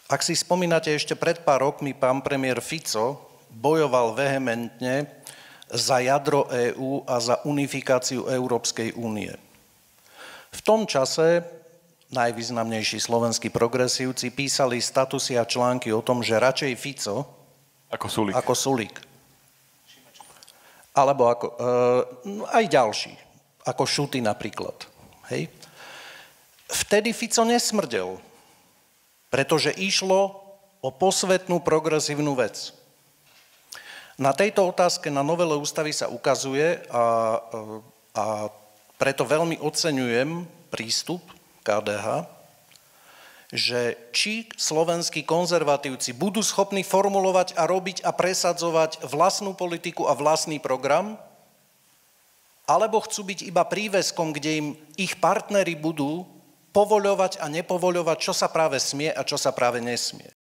Ak si spomínate, ešte pred pár rokmi pán premiér Fico bojoval vehementne za jadro EÚ a za unifikáciu Európskej únie. V tom čase najvýznamnejší slovenskí progresívci písali statusy a články o tom, že radšej Fico ako Sulík. Alebo aj ďalší, ako Šuty napríklad. Hej. Vtedy Fico nesmrdel, pretože išlo o posvetnú progresívnu vec. Na tejto otázke na novele ústavy sa ukazuje a preto veľmi oceňujem prístup KDH, že či slovenskí konzervatívci budú schopní formulovať a robiť a presadzovať vlastnú politiku a vlastný program, alebo chcú byť iba príveskom, kde im ich partneri budú povoľovať a nepovoľovať, čo sa práve smie a čo sa práve nesmie.